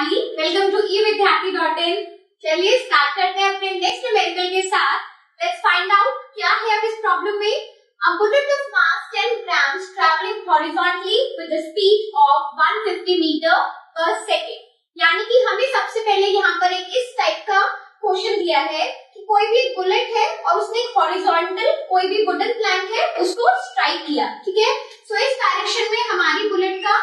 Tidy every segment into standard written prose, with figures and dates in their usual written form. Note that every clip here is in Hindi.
Vaishali, welcome to e-vidyarthi.in। चलिए स्टार्ट करते हैं अपने नेक्स्ट न्यूमेरिकल के साथ। लेट्स फाइंड आउट क्या है अब इस प्रॉब्लम में। A bullet of mass 10 grams traveling horizontally with a speed of 150 meter per second। यानी कि हमें सबसे पहले यहाँ पर एक इस टाइप का क्वेश्चन दिया है कि कोई भी बुलेट है और उसने एक हॉरिजॉन्टल कोई भी वुडन प्लैंक है उसको स्ट्राइक किया, ठीक है। सो इस डायरेक्शन में हमारी बुलेट का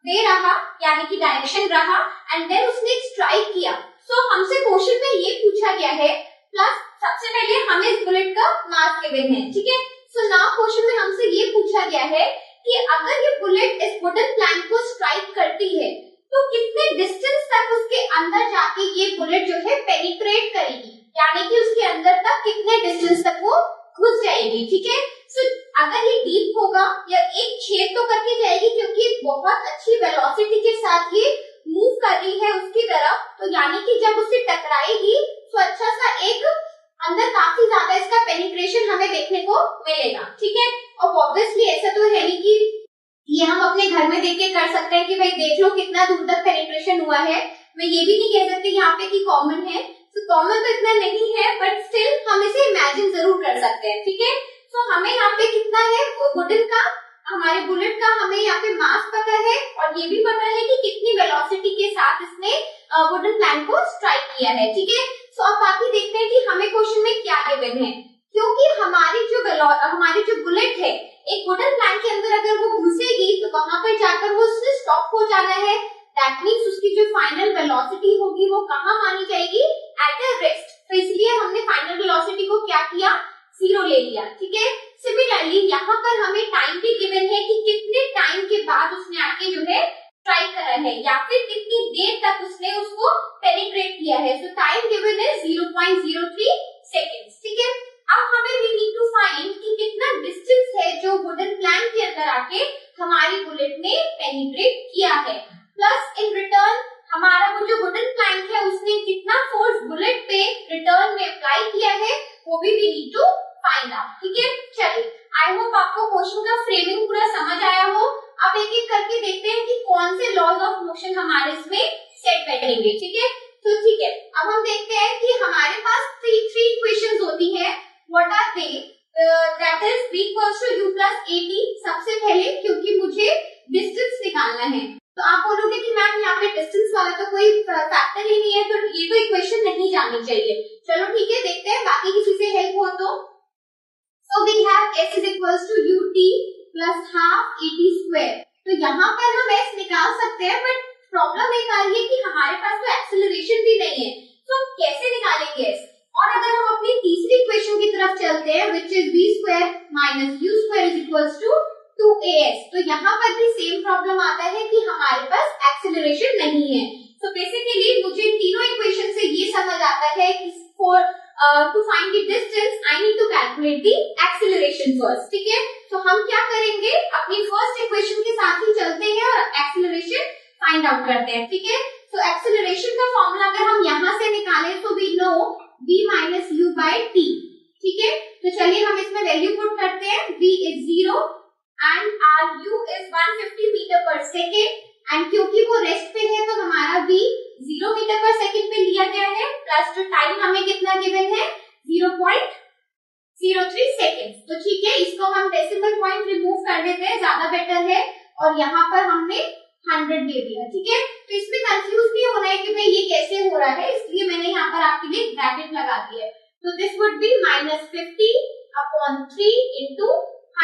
वे रहा, यानी कि डायरेक्शन रहा, एंड देन उसने स्ट्राइक किया। सो हमसे क्वेश्चन में ये पूछा गया है, प्लस सबसे पहले हमें इस बुलेट का मास गिवन है, ठीक है। सो नाउ क्वेश्चन में हमसे ये पूछा गया है कि अगर ये बुलेट इस वुडन प्लैंक को स्ट्राइक करती है तो कितने डिस्टेंस तक उसके अंदर जाके ये बुलेट जो है पेनिट्रेट करेगी, यानी कि उसके अंदर तक कितने डिस्टेंस तक वो घुस जाएगी, ठीक है। सो अगर ये डीप होगा या एक छेद तो करके जाएगी, क्योंकि बहुत अच्छी वेलोसिटी के साथ ये मूव कर रही है उसकी तरफ, तो यानी कि जब उससे टकराएगी तो अच्छा सा एक अंदर काफी ज्यादा इसका पेनिट्रेशन हमें देखने को मिलेगा, ठीक है। और ऑब्वियसली ऐसा तो है नहीं कि ये हम अपने घर में देख के कर सकते हैं कि भाई देख लो कितना दूर तक पेनिट्रेशन हुआ है। मैं ये भी नहीं कह सकती यहाँ पे कि कॉमन है, तो कॉमन तो इतना नहीं है, बट स्टिल हम इसे इमेजिन जरूर कर सकते हैं, ठीक है। तो हमें यहाँ पे कितना है वुडन का, हमारे बुलेट का हमें यहाँ पे मास पता है और ये भी पता है कि कितनी वेलोसिटी के साथ इसने वुडन प्लैंक को स्ट्राइक किया है, ठीक है। सो अब बाकी देखते हैं कि हमें क्वेश्चन में क्या गिवन है। क्योंकि हमारी जो बुलेट है एक वुडन प्लैंक के अंदर अगर वो घुसेगी तो वहां पर जाकर वो उससे स्टॉप हो जाना है। दैट मीन्स उसकी जो फाइनल वेलोसिटी होगी वो कहाँ मानी जाएगी, एट अ रेस्ट। तो इसलिए हमने फाइनल वेलोसिटी को क्या किया, 0 ले लिया, ठीक है। सिमिलरली यहाँ पर हमें टाइम भी गिवन है कि कितने टाइम के बाद उसने आके जो है स्ट्राइक करा है, या फिर कितनी देर तक उसने उसको पेनिट्रेट किया है। सो टाइम गिवन है 0.03 सेकेंड्स, ठीक है। अब हमें वी नीड टू फाइंड कि कितना डिस्टेंस है जो वुडन प्लैंक के अंदर आके हमारी बुलेट ने पेनिट्रेट किया है, प्लस इन रिटर्न हमारा वो जो वुडन प्लैंक है उसने कितना फोर्स बुलेट पे रिटर्न में अप्लाई किया है, वो भी we need to find out, ठीक है। चलिए, आई होप आपको क्वेश्चन का फ्रेमिंग पूरा समझ आया हो। अब एक एक करके देखते हैं कि कौन से लॉज ऑफ मोशन हमारे इसमें सेट बैठेंगे, ठीक है। तो ठीक है, अब हम देखते हैं कि हमारे पास थ्री इक्वेशंस होती है। What are they? That is v equals to u plus at। सबसे पहले क्योंकि मुझे डिस्टेंस निकालना है, तो आप बोलोगे कि मैम यहाँ पे डिस्टेंस वाला तो कोई फैक्टर ही नहीं है, तो ये तो इक्वेशन नहीं जानी चाहिए। चलो ठीक है, देखते हैं बाकी किसी से हेल्प हो तो। So we have s is equals to ut plus half at square। तो यहाँ पर हम s निकाल सकते हैं, बट प्रॉब्लम एक आ रही है कि हमारे पास तो एक्सेलरेशन भी नहीं है, तो हम कैसे निकालेंगे s। और अगर हम अपनी तीसरी इक्वेशन की तरफ चलते हैं, which is v square minus u square is equals to 2as, तो यहाँ पर भी सेम प्रॉब्लम आता है कि हमारे पास एक्सेलरेशन नहीं है। तो बेसिकली मुझे तीनों इक्वेशन से ये समझ आता है कि for to find the distance I need to calculate the acceleration first, ठीक है। तो हम क्या करेंगे, अपनी फर्स्ट इक्वेशन के साथ ही चलते हैं और एक्सेलरेशन फाइंड आउट करते हैं, ठीक है। तो एक्सेलरेशन का फॉर्मूला अगर हम यहाँ से निकालें तो we know v minus u by t, ठीक है। तो चलिए हम इसमें वैल्यू पुट करते हैं। v is 0 and our u is 150 metre per second, and क्योंकि वो रेस्ट पे है तो हमारा v 0 मीटर पर सेकेंड पे लिया गया है, प्लस जो टाइम हमें कितना गिवन है 0.03 सेकेंड। तो ठीक है, इसको हम डेसिमल पॉइंट रिमूव कर देते हैं, ज्यादा बेटर है, और यहाँ पर हमने 100 दे दिया, ठीक है। तो इसमें कंफ्यूज नहीं होना है कि भाई ये कैसे हो रहा है, इसलिए मैंने यहाँ पर आपके लिए ब्रैकेट लगा दिया है। तो this would be -50/3 into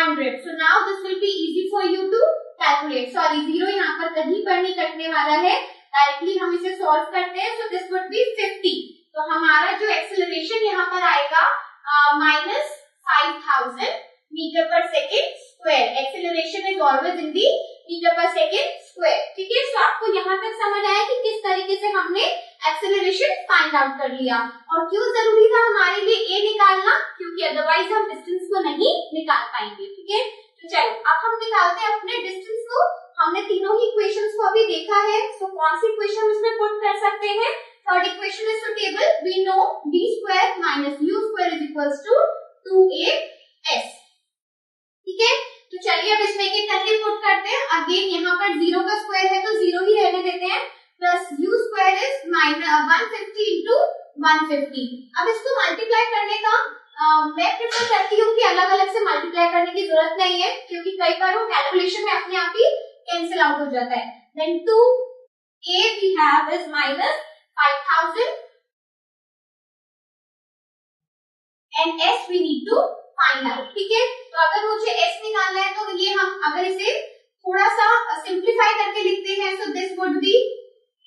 100। So now this will be easy for you to calculate. Sorry, 0 यहाँ पर कहीं पर नहीं कटने वाला है, डायरेक्टली हम इसे सॉल्व करते हैं। So this would B 50। तो हमारा जो एक्सेलरेशन यहाँ पर आएगा -5000 meter per second square. Acceleration is always in the meter per second square, ठीक है। तो आपको यहाँ तक समझ आया कि किस तरीके से हमने एक्सेलरेशन फाइंड आउट कर लिया, और क्यों जरूरी था हमारे लिए ए निकालना, क्योंकि अदरवाइज हम डिस्टेंस को नहीं निकाल पाएंगे, ठीक है। तो चलो अब हम निकालते हैं अपने डिस्टेंस को। हमने तीनों ही इक्वेशंस को अभी देखा है, सो कौन सी इक्वेशन इसमें पुट कर सकते हैं। Third equation is suitable, we know v square minus u square is equals to 2as, ठीक है। तो चलिए अब इसमें एक करके पुट करते हैं। अगेन यहाँ पर 0 का स्क्वायर है तो 0 ही रहने देते हैं, plus u square is minus 150 into 150। अब इसको मल्टीप्लाई करने का मैं प्रेफर करती हूँ कि अलग अलग से मल्टीप्लाई करने की जरूरत नहीं है, क्योंकि कई बार वो कैलकुलेशन में अपने आप ही कैंसिल आउट हो जाता है। Then 2a we have is minus 5000 and s we need to find out। ठीक है, तो अगर मुझे s निकालना है तो ये हम अगर इसे थोड़ा सा सिंप्लीफाई करके लिखते हैं, so this would B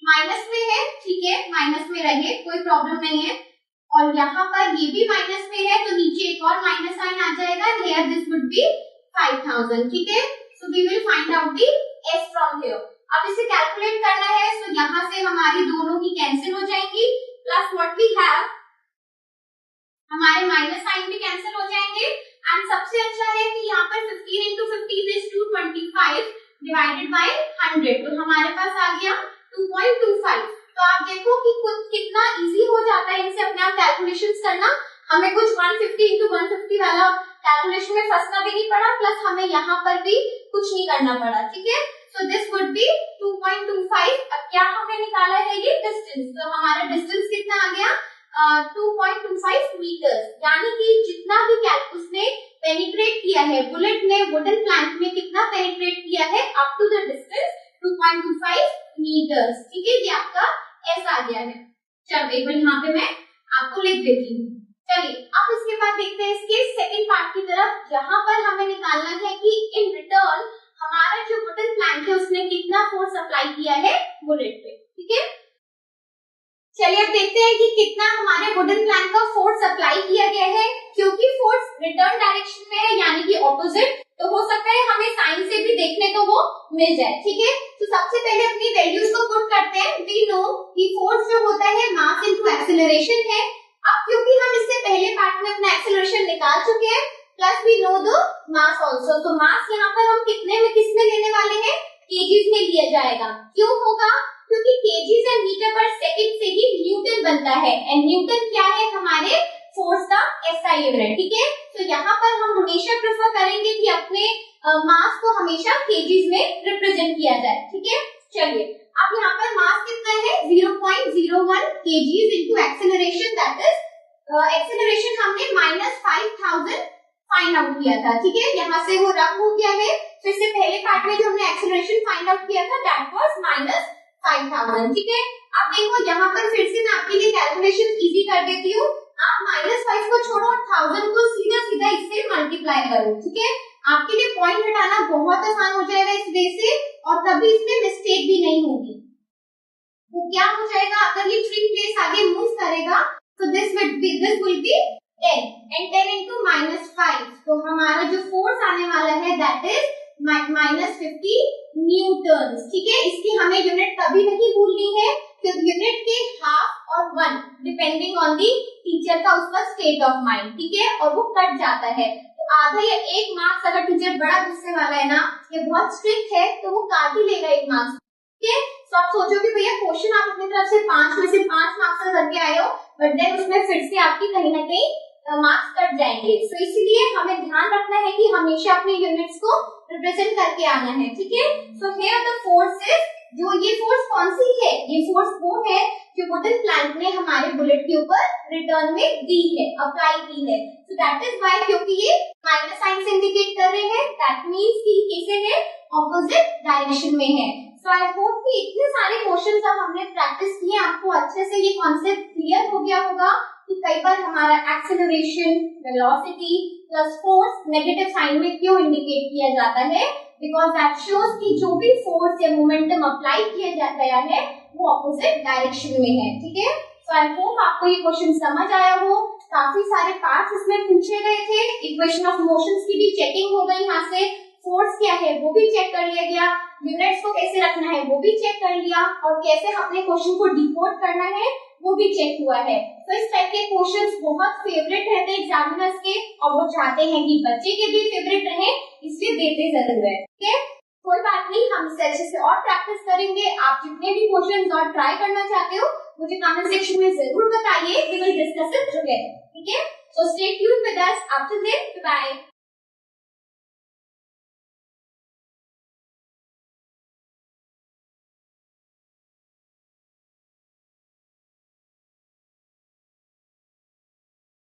minus में है, ठीक है, माइनस में रहे, कोई प्रॉब्लम नहीं है। और यहाँ पर ये भी माइनस में है, तो नीचे एक और माइनस साइन आ जाएगा। Here this would be 5000। ठीक है, so we will find out the s from here. अब इसे कैलकुलेट करना है, सो यहाँ से हमारी दोनों की कैंसिल हो जाएंगी, प्लस व्हाट वी हैव, हमारे माइनस साइन भी कैंसिल हो जाएंगे। एंड सबसे अच्छा है कि यहाँ पर 15 into 15 is 225 डिवाइडेड बाय 100, तो हमारे पास आ गया 2.25। तो आप देखो कि कितना इजी हो जाता है इनसे अपने आप कैलकुलेशंस करना। हमें कुछ 150 into 150 वाला कैलकुलेशन में फंसना भी नहीं पड़ा, प्लस हमें यहाँ पर भी कुछ नहीं करना पड़ा। ठीक है, सो दिस वुड बी 2.25। अब क्या हमने निकाला है, ये डिस्टेंस, तो हमारा डिस्टेंस कितना आ गया 2.25 मीटर, यानी कि जितना भी उसने पेनिट्रेट किया है बुलेट ने वुडन प्लैंक में, कितना पेनिट्रेट किया है up to the distance 2.25 meters. ठीक है, ये आपका S आ गया है। चलो एक बार यहाँ पे मैं आपको लिख देती हूँ। चलिए अब इसके बाद देखते हैं इसके सेकंड पार्ट की तरफ, जहाँ पर हमें निकालना है कि इन रिटर्न हमारा जो वुडन प्लैंक है उसने कितना फोर्स अप्लाई किया है बुलेट पे। ठीक है, चलिए अब देखते हैं कि कितना हमारे वुडन प्लैंक का फोर्स अप्लाई किया गया है। क्योंकि फोर्स रिटर्न डायरेक्शन में है, यानी कि ऑपोजिट, तो हो सकता है हमें साइन से भी देखने को वो मिल जाए। ठीक है, तो सबसे पहले अपनी वैल्यूज को पुट करते हैं। वी नो कि फोर्स जो होता है मास इनटू एक्सेलरेशन है। अब क्योंकि हम इससे पहले पार्ट में अपना एक्सेलरेशन निकाल चुके हैं, plus we know the mass also, तो मास यहाँ पर हम कितने में किसमें लेने वाले हैं, केजीज में लिया जाएगा। क्यों होगा, क्योंकि केजीज एंड मीटर पर सेकंड से ही न्यूटन बनता है, एंड न्यूटन क्या है हमारे फोर्स का SI यूनिट। ठीक है, तो यहाँ पर हम हमेशा प्रेफर करेंगे कि अपने मास को हमेशा केजीज में रिप्रेजेंट किया जाए। ठीक है, चलिए अब यहाँ पर मास कितना है 0.01 KGs into acceleration, that is acceleration हमने -5000 फाइंड आउट किया था। ठीक है, यहाँ से वो रब हो गया है, तो इससे पहले पार्ट में जो हमने एक्सेलरेशन फाइंड आउट किया था दैट वाज -5000। ठीक है, अब देखो यहाँ पर फिर से मैं आपके लिए कैलकुलेशन इजी कर देती हूँ। आप -5 को छोड़ो, 1000 को सीधा सीधा इससे मल्टीप्लाई करो। ठीक है, आपके लिए पॉइंट हटाना बहुत आसान हो जाएगा इस वे से, और कभी इसमें मिस्टेक भी नहीं होगी। तो क्या हो जाएगा, अगर ये 3 प्लेस आगे मूव करेगा तो this will B 10 and 10 into -5, तो हमारा जो फोर्स आने वाला है दैट इज -50 न्यूटन। ठीक है, इसकी हमें यूनिट कभी नहीं भूलनी है, क्योंकि यूनिट के हाफ और 1 डिपेंडिंग ऑन दी टीचर का उसका स्टेट ऑफ माइंड। ठीक है, और वो कट जाता है, तो आधा या 1 मार्क्स अगर टीचर बड़ा गुस्से वाला है ना, ये बहुत स्ट्रिक्ट है, तो वो काट ही लेगा 1 मार्क्स। ठीक है, तो आप सोचो कि भैया क्वेश्चन आप अपनी तरफ से 5 में से 5 मार्क्स का करके आए हो, बट देन उसमें फिर से आपकी कहीं ना कहीं मार्क्स कट जाएंगे। तो इसीलिए हमें ध्यान रखना है कि हमेशा अपने यूनिट्स को रिप्रेजेंट करके आना है। ठीक है, सो हियर द फोर्सेस, जो ये फोर्स कौन सी है, ये फोर्स वो है जो वुडन प्लैंक ने हमारे बुलेट के ऊपर रिटर्न में दी है, अप्लाई की है। सो दैट इज व्हाई, क्योंकि ये माइनस साइन से इंडिकेट कर रहे हैं, दैट मींस कि कैसे है, ऑपोजिट डायरेक्शन में है। सो आई होप कि इतने सारे क्वेश्चंस अब हमने प्रैक्टिस किए, आपको अच्छे से ये कॉन्सेप्ट क्लियर हो गया होगा कि कई बार हमारा acceleration, velocity plus force negative sign में क्यों इंडिकेट किया जाता है, बिकॉज दैट शोज कि जो भी फोर्स या मोमेंटम अप्लाई किया गया है वो ऑपोजिट डायरेक्शन में है। ठीक है, सो आई होप आपको ये क्वेश्चन समझ आया हो। काफी सारे पार्ट्स इसमें पूछे गए थे, इक्वेशन ऑफ मोशंस की भी चेकिंग हो गई, यहाँ से फोर्स क्या है वो भी चेक कर लिया गया, यूनिट्स को कैसे रखना है वो भी चेक कर लिया, और कैसे अपने क्वेश्चन को डिकोड करना है वो भी चेक हुआ है। तो इस टाइप के क्वेश्चंस बहुत फेवरेट रहते हैं एग्जामिनर्स के, और वो चाहते हैं कि बच्चे के भी फेवरेट रहे, इसलिए देते जरूर है। ठीक है, कोई बात नहीं, हम इसे अच्छे से और प्रैक्टिस करेंगे। आप जितने भी क्वेश्चंस और ट्राई करना चाहते हो मुझे कमेंट सेक्शन में जरूर बताइए, we will discuss it together. ठीक है, so stay tuned with us, up to then, bye.